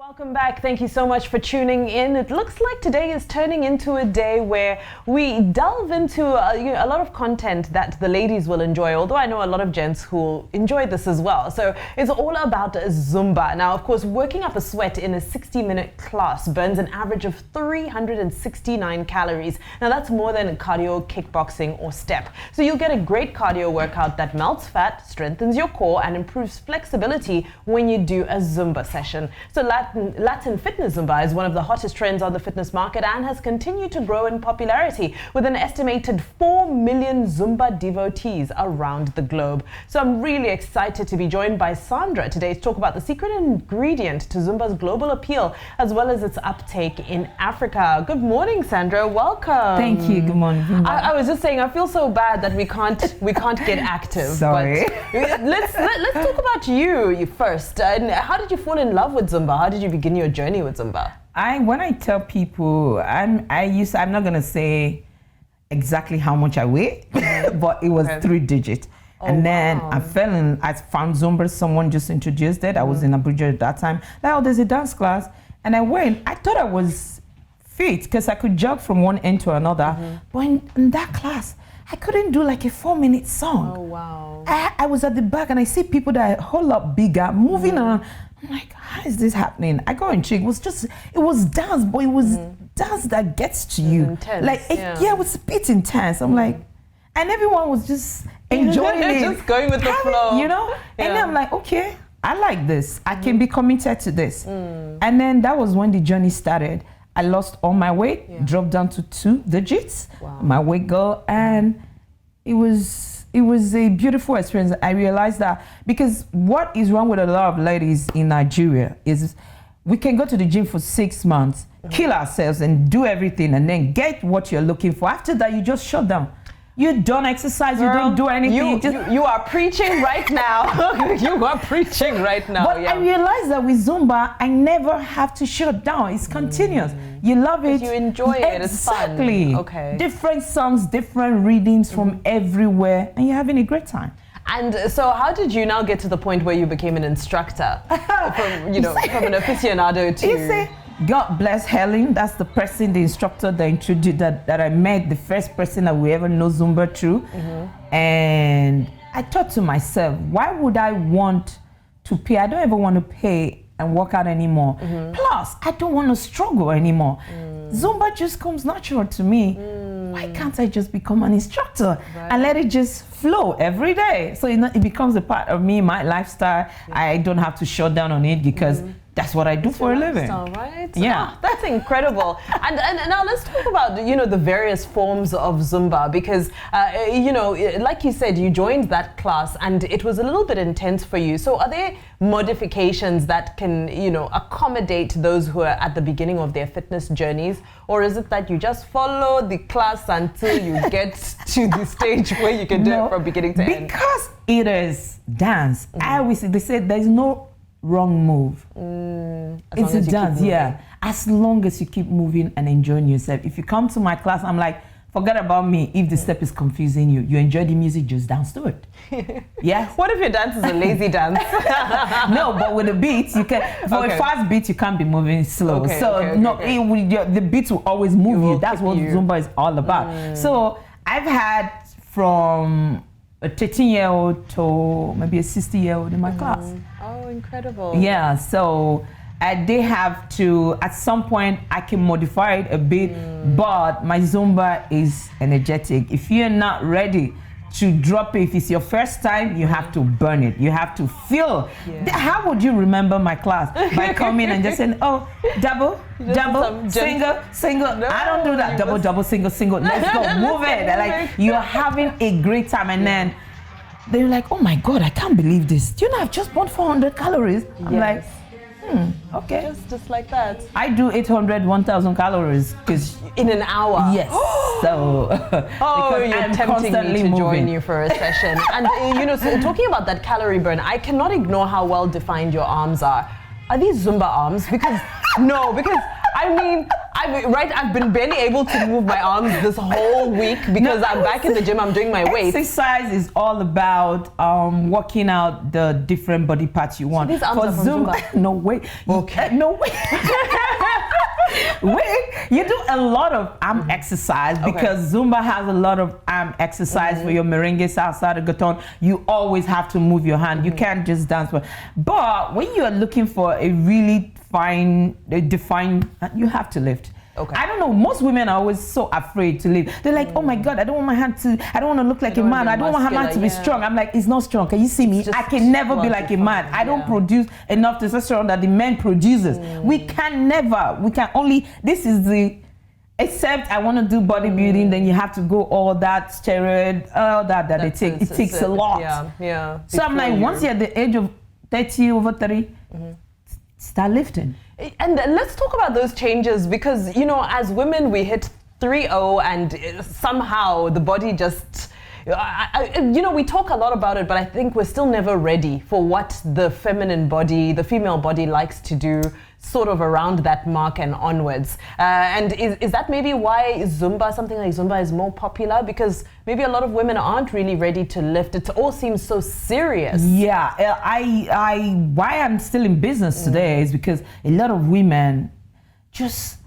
Welcome back. Thank you so much for tuning in. It looks like today is turning into a day where we delve into a lot of content that the ladies will enjoy, although I know a lot of gents who will enjoy this as well. So it's all about Zumba. Now, of course, working up a sweat in a 60-minute class burns an average of 369 calories. Now, that's more than cardio, kickboxing, or step. So you'll get a great cardio workout that melts fat, strengthens your core, and improves flexibility when you do a Zumba session. So Latin fitness Zumba is one of the hottest trends on the fitness market and has continued to grow in popularity with an estimated 4 million Zumba devotees around the globe. So I'm really excited to be joined by Sandra today to talk about the secret ingredient to Zumba's global appeal as well as its uptake in Africa. Good morning, Sandra. Welcome. Thank you. Good morning. I was just saying, I feel so bad that we can't get active. Sorry. But let's talk about you first. How did you fall in love with Zumba? How did you begin your journey with Zumba? When I tell people, I'm not gonna say exactly how much I weigh, but it was 3 digits. And then I found Zumba. Someone just introduced it. I was in Abuja at that time. Like, oh, there's a dance class, and I went. I thought I was fit because I could jog from one end to another. But in that class, I couldn't do like a 4-minute song. Oh wow! I was at the back and I see people that are a whole lot bigger moving around. I'm like, how is this happening? I got intrigued. It was dance, but it was dance that gets to you. Intense, like, it was a bit intense. I'm like, and everyone was just enjoying it. Just going with the flow. You know? Yeah. And then I'm like, okay, I like this. I can be committed to this. And then that was when the journey started. I lost all my weight, dropped down to 2 digits, my weight goal, and it was a beautiful experience. I realized that because what is wrong with a lot of ladies in Nigeria is we can go to the gym for 6 months, kill ourselves and do everything and then get what you're looking for. After that, you just shut down. You don't exercise, you don't do anything. You are preaching right now. You are preaching right now. But I realized that with Zumba, I never have to shut down. It's continuous. You love it. You enjoy it. It's fun. Exactly. Okay. Different songs, different readings from everywhere, and you're having a great time. And so how did you now get to the point where you became an instructor? From an aficionado to... You say, God bless Helen. That's the person, the instructor that introduced that I met, the first person that we ever know Zumba through. And I thought to myself, why would I want to pay? I don't ever want to pay and work out anymore. Plus, I don't want to struggle anymore. Zumba just comes natural to me. Why can't I just become an instructor and let it just flow every day? So it becomes a part of me, my lifestyle. I don't have to shut down on it because that's what I do for a living. Right? Yeah. Oh, that's incredible. and now let's talk about, the various forms of Zumba because, like you said, you joined that class and it was a little bit intense for you. So are there modifications that can, accommodate those who are at the beginning of their fitness journeys? Or is it that you just follow the class until you get to the stage where you can do it from beginning to end? Because it is dance. I always say, they say there's no wrong move. It's a dance, as long as you keep moving and enjoying yourself. If you come to my class, I'm like, forget about me. If the step is confusing you, you enjoy the music, just dance to it. Yes. What if your dance is a lazy dance? No, but with the beats, you can. For a fast beat, you can't be moving slow. The beats will always move you. That's what Zumba is all about. So I've had from a 13-year-old to maybe a 60-year-old in my class. Oh, incredible. Yeah, so they have to, at some point, I can modify it a bit, but my Zumba is energetic. If you're not ready to drop it, if it's your first time, you have to burn it. You have to feel. How would you remember my class? By coming and just saying, oh, double, single. No, I don't do that. Double, single. Let's go, move it. Like, you're having a great time. And then they're like, oh my God, I can't believe this. Do you know I've just burned 400 calories? I'm like, okay. Just like that. I do 800, 1,000 calories because in an hour. Yes. So you're tempting me to join you for a session. And so talking about that calorie burn, I cannot ignore how well defined your arms are. Are these Zumba arms? Because I mean, I've been barely able to move my arms this whole week because I'm back in the gym. I'm doing my weights. Exercise is all about working out the different body parts you want. So these arms for are from Zumba. No way. Okay. No way. Wait, you do a lot of arm exercise because Zumba has a lot of arm exercise for your merengue, salsa, reggaeton. You always have to move your hand. You can't just dance. But when you are looking for a really defined, you have to lift. Okay. I don't know, most women are always so afraid to lift. They're like, oh my God, I don't want my hand to, I don't want to look like a man. I don't want my hand to be strong. I'm like, it's not strong. Can you see me? I can never be like a man. I don't produce enough testosterone that the man produces. We can only, this is the, except I want to do bodybuilding, then you have to go all that steroid, all that it takes. It takes a lot. Yeah. So I'm like, once you're at the age of 30, over 30, start lifting. And let's talk about those changes because, you know, as women, we hit 3-0 and somehow the body just, you know, we talk a lot about it, but I think we're still never ready for what the feminine body, the female body likes to do sort of around that mark and onwards. And is that maybe why something like Zumba is more popular? Because maybe a lot of women aren't really ready to lift. It all seems so serious. Yeah, why I'm still in business today is because a lot of women just,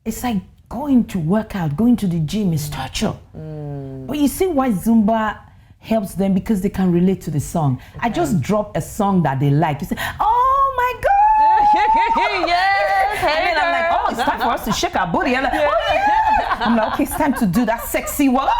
it's like going to work out, going to the gym is torture. But you see why Zumba helps them, because they can relate to the song. I just drop a song that they like. You say, oh my God. Yes, and then I'm like, oh, it's time for us to shake our booty. I'm like, oh yeah. I'm like, okay, it's time to do that sexy walk.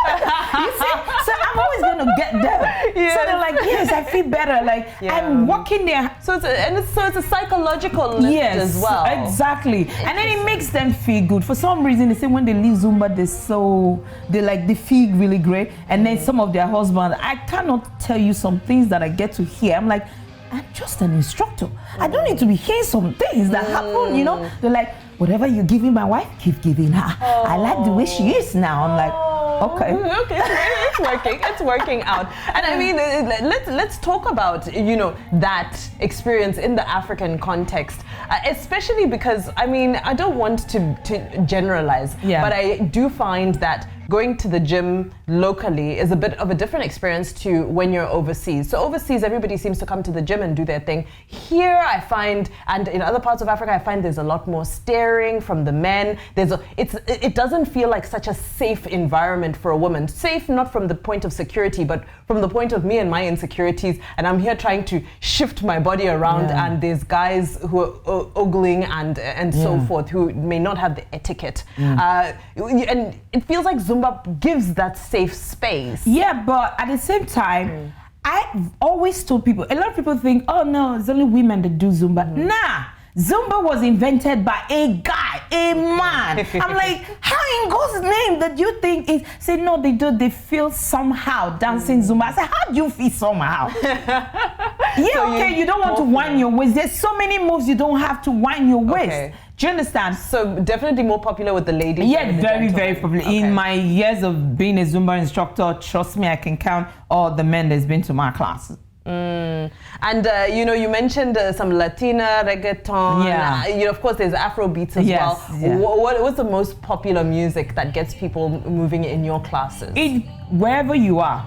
You see? So I'm always gonna get there. Yes. So they're like, yes, I feel better. Like I'm walking there. So it's a psychological lift as well. Exactly. And then it makes them feel good. For some reason, they say when they leave Zumba, they feel really great. And then some of their husbands, I cannot tell you some things that I get to hear. I'm like, I'm just an instructor. I don't need to be hearing some things that happen, you know? They're like, whatever you're giving my wife, keep giving her. I like the way she is now. I'm like, okay, it's working out. And I mean, let's talk about, you know, that experience in the African context, especially because, I mean, I don't want to generalize, but I do find that going to the gym locally is a bit of a different experience to when you're overseas. So overseas, everybody seems to come to the gym and do their thing. Here, I find, and in other parts of Africa, I find there's a lot more staring from the men. It doesn't feel like such a safe environment for a woman. Safe not from the point of security, but from the point of me and my insecurities. And I'm here trying to shift my body around, and there's guys who are ogling and so forth who may not have the etiquette. And it feels like Zumba gives that safe space. Yeah, but at the same time, I've always told people, a lot of people think, oh no, it's only women that do Zumba. Nah, Zumba was invented by a guy, a man. I'm like, how in God's name that you think is, say no, they feel somehow dancing Zumba. I said, how do you feel somehow? So okay, you don't want to wind your waist. There's so many moves you don't have to wind your waist. Do you understand? So definitely more popular with the ladies. Yeah, very, very popular. In my years of being a Zumba instructor, trust me, I can count all the men that's been to my classes. And you know, you mentioned some Latina reggaeton. You know, of course, there's Afro beats as well. What's the most popular music that gets people moving in your classes? Wherever you are,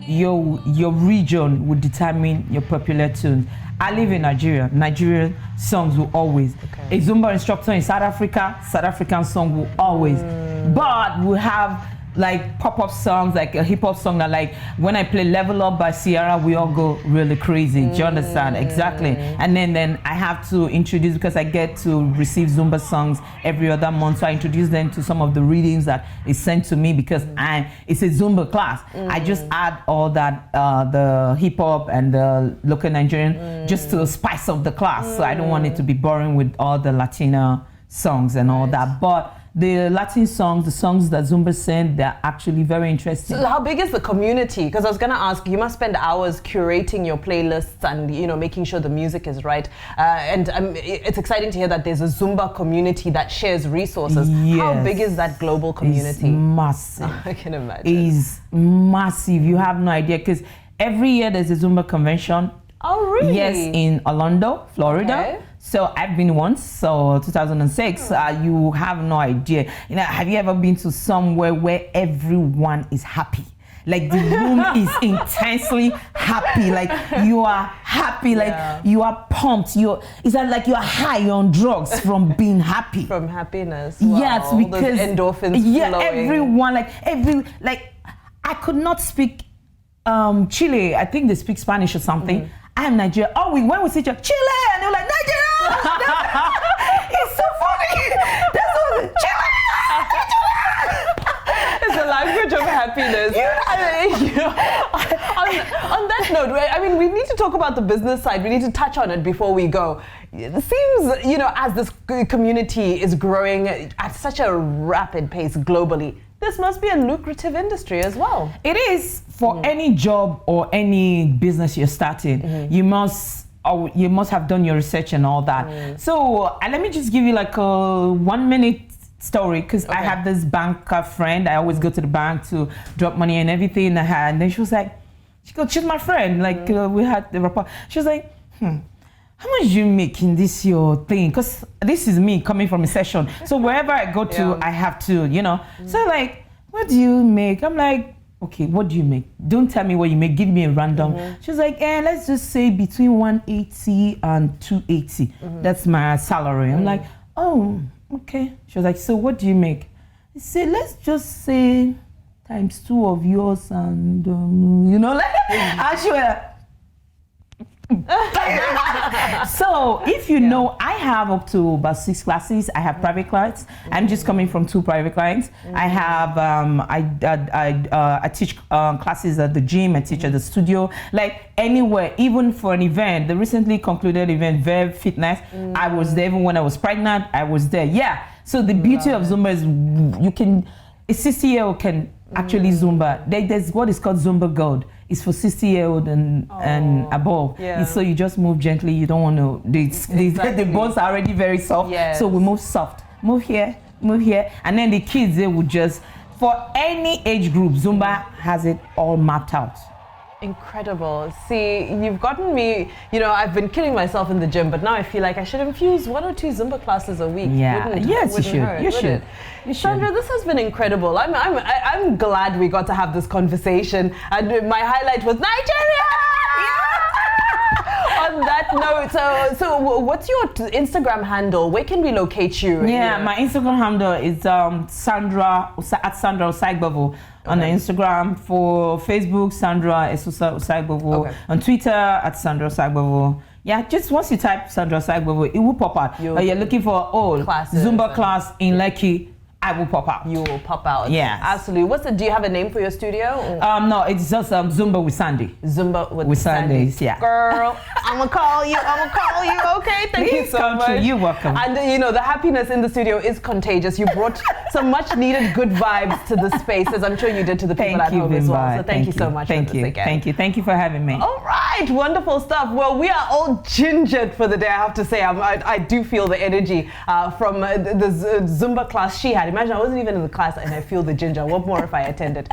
your region would determine your popular tunes. I live in Nigeria. Nigerian songs will always. A Zumba instructor in South Africa, South African song will always. But we have like pop-up songs, like a hip-hop song that, like, when I play Level Up by Ciara, we all go really crazy. Do you understand? Exactly. And then I have to introduce, because I get to receive Zumba songs every other month, so I introduce them to some of the readings that is sent to me, because it's a Zumba class. I just add all that, the hip-hop and the local Nigerian, just to spice up the class. So I don't want it to be boring with all the Latina songs and all that. But the Latin songs, the songs that Zumba sing, they're actually very interesting. So how big is the community? Because I was going to ask, you must spend hours curating your playlists and, you know, making sure the music is right. And it's exciting to hear that there's a Zumba community that shares resources. Yes. How big is that global community? It's massive. I can imagine. It's massive. You have no idea, because every year there's a Zumba convention. Oh, really? Yes, in Orlando, Florida. So I've been once, so 2006, you have no idea. You know, have you ever been to somewhere where everyone is happy? Like the room is intensely happy, like you are happy, like you are pumped. It's like you are high, you're on drugs from being happy. From happiness. Wow. Yes, because those endorphins flowing. Everyone, I could not speak Chile. I think they speak Spanish or something. I am Nigeria. Oh, when we say Chile, and they're like Nigeria. It's so funny. That's what Chile. It's a language of happiness. On that note, I mean, we need to talk about the business side. We need to touch on it before we go. It seems, as this community is growing at such a rapid pace globally, this must be a lucrative industry as well. It is for any job or any business you're starting. You must have done your research and all that. So let me just give you like a 1 minute story, because I have this banker friend. I always go to the bank to drop money and everything. And then she was like, she's my friend. Like we had the rapport. She was like, how much do you make in this your thing? Because this is me coming from a session. So wherever I go to, I have to, So like, what do you make? I'm like, okay, what do you make? Don't tell me what you make. Give me a random. She was like, let's just say between 180 and 280. That's my salary. I'm like, oh, okay. She was like, so what do you make? I said, let's just say times 2 of yours and, and she went, so if you know, I have up to about 6 classes. I have private clients. I'm just coming from 2 private clients. I have I teach classes at the gym. I teach at the studio, like anywhere, even for an event. The recently concluded event, Verve Fitness, I was there. Even when I was pregnant, I was there. So the beauty of Zumba is a 60-year-old can actually Zumba. There's what is called Zumba Gold. It's for 60-year-old and above. So you just move gently. You don't want to. The bones are already very soft. So we move soft. Move here, and then the kids, they would just, for any age group, Zumba has it all mapped out. Incredible. See, you've gotten me, I've been killing myself in the gym, but now I feel like I should infuse 1 or 2 Zumba classes a week. You should. Sandra, this has been incredible. I'm glad we got to have this conversation, and my highlight was Nigeria! On that note, so what's your Instagram handle? Where can we locate you? My Instagram handle is Sandra Awogboro. On the Instagram, for Facebook, Sandra Awogboro. On Twitter, at Sandra Awogboro. Just once you type Sandra Awogboro, it will pop out. You're looking for Zumba class in Lekki, I will pop out. You will pop out. Yeah, absolutely. Do you have a name for your studio? No, it's just Zumba with Sandy. Zumba with Sandy. Yeah. Girl, I'm gonna call you. Okay, thank you so much. You're welcome. And the happiness in the studio is contagious. You brought some much needed good vibes to the space, as I'm sure you did to the people at home as well. So thank you so much. Thank you for having me. All right, wonderful stuff. Well, we are all gingered for the day. I have to say, I do feel the energy from the Zumba class she had. Imagine I wasn't even in the class and I feel the ginger. What more if I attended?